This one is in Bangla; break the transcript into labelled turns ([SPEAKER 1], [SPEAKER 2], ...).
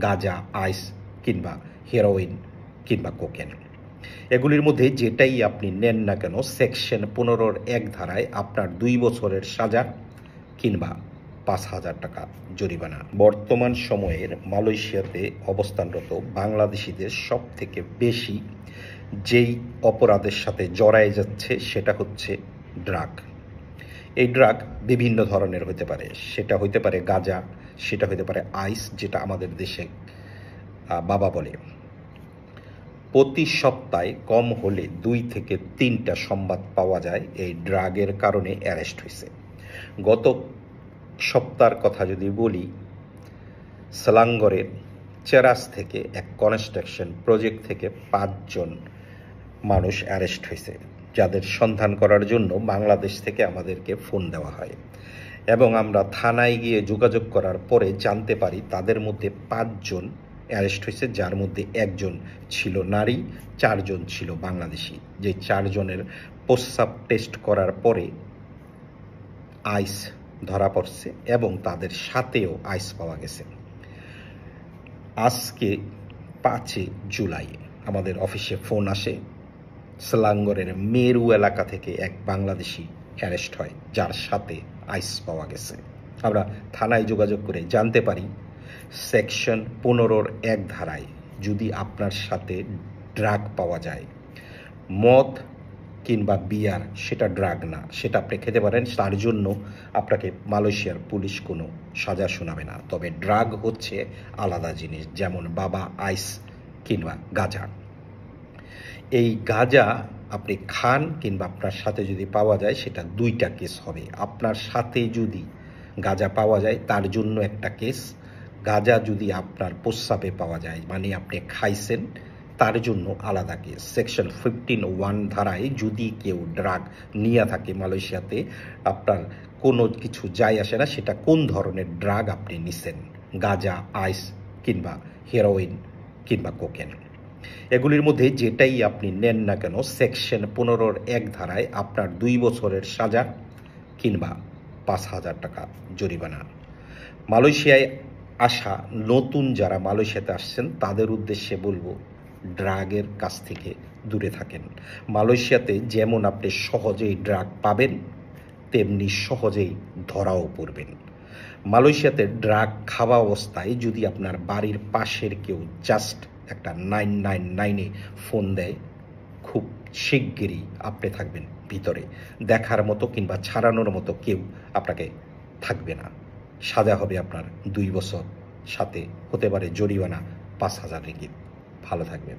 [SPEAKER 1] গাঁজা, আইস কিংবা হেরোইন কিংবা কোকেন। এগুলির মধ্যে যেটাই আপনি নেন না কেন সেকশন 15(1) ধারায় আপনার 2 বছরের সাজা কিংবা 5,000 টাকা জরিমানা। বর্তমান সময়ের মালয়েশিয়াতে অবস্থানরত বাংলাদেশিদের সব থেকে বেশি যেই অপরাধের সাথে জড়ায় যাচ্ছে সেটা হচ্ছে ড্রাগ। এই ড্রাগ বিভিন্ন ধরনের হতে পারে, সেটা হইতে পারে গাঁজা, সেটা হতে পারে আইস, যেটা আমাদের দেশে বাবা বলে। প্রতি সপ্তাহে কম হলে 2 থেকে 3টা সংবাদ পাওয়া যায় এই ড্রাগের কারণে অ্যারেস্ট হয়েছে। গত সপ্তাহের কথা যদি বলি, সেলাঙ্গরের চেরাস থেকে এক কনস্ট্রাকশন প্রজেক্ট থেকে 5 জন মানুষ অ্যারেস্ট হয়েছে, যাদের সন্ধান করার জন্য বাংলাদেশ থেকে আমাদেরকে ফোন দেওয়া হয় এবং আমরা থানায় গিয়ে যোগাযোগ করার পরে জানতে পারি তাদের মধ্যে 5 জন অ্যারেস্ট হয়েছে, যার মধ্যে 1 জন ছিল নারী, 4 জন ছিল বাংলাদেশি। যে 4 জনের প্রস্রাব টেস্ট করার পরে আইস ধরা পড়ছে এবং তাদের সাথেও আইস পাওয়া গেছে। আজকে 5 জুলাই আমাদের অফিসে ফোন আসে, সেলাঙ্গরের মেরু এলাকা থেকে এক বাংলাদেশি অ্যারেস্ট হয়, যার সাথে আইস পাওয়া গেছে। আমরা থানায় যোগাযোগ করে জানতে পারি সেকশন 15(1) ধারায় যদি আপনার সাথে ড্রাগ পাওয়া যায়, মদ কিংবা বিয়ার, সেটা ড্রাগ না, সেটা আপনি খেতে পারেন, তার জন্য আপনাকে মালয়েশিয়ার পুলিশ কোনো সাজা শোনাবে না। তবে ড্রাগ হচ্ছে আলাদা জিনিস, যেমন বাবা, আইস কিংবা গাঁজা। এই গাঁজা আপনি খান কিংবা আপনার সাথে যদি পাওয়া যায়, সেটা 2টা কেস হবে। আপনার সাথে যদি গাঁজা পাওয়া যায় তার জন্য একটা কেস, গাঁজা যদি আপনার প্রস্রাবে পাওয়া যায় মানে আপনি খাইছেন, তার জন্য আলাদা কেস। সেকশন 15(1) ধারায় যদি কেউ ড্রাগ নিয়ে থাকে মালয়েশিয়াতে, আপনার কোনো কিছু যায় আসে না সেটা কোন ধরনের ড্রাগ আপনি নিছেন, গাঁজা, আইস কিংবা হেরোইন কিংবা কোকেন। এগুলির মধ্যে যেটাই আপনি নেন না কেন সেকশন 15(1) ধারায় আপনার 2 বছরের সাজা কিংবা 5,000 টাকা জরিমানা। মালয়েশিয়ায় আসা নতুন যারা মালয়েশিয়াতে আসছেন তাদের উদ্দেশ্যে বলবো, ড্রাগের কাছ থেকে দূরে থাকেন। মালয়েশিয়াতে যেমন আপনি সহজেই ড্রাগ পাবেন, তেমনি সহজেই ধরাও পড়বেন। মালয়েশিয়াতে ড্রাগ খাওয়া অবস্থায় যদি আপনার বাড়ির পাশের কেউ জাস্ট একটা 999-এ ফোন দেয়, খুব শিগগিরই আপনি থাকবেন ভিতরে। দেখার মতো কিংবা ছাড়ানোর মতো কেউ আপনাকে থাকবে না। সাজা হবে আপনার 2 বছর, সাথে হতে পারে জরিমানা 5,000 রিঙ্গিত। ভালো থাকবেন।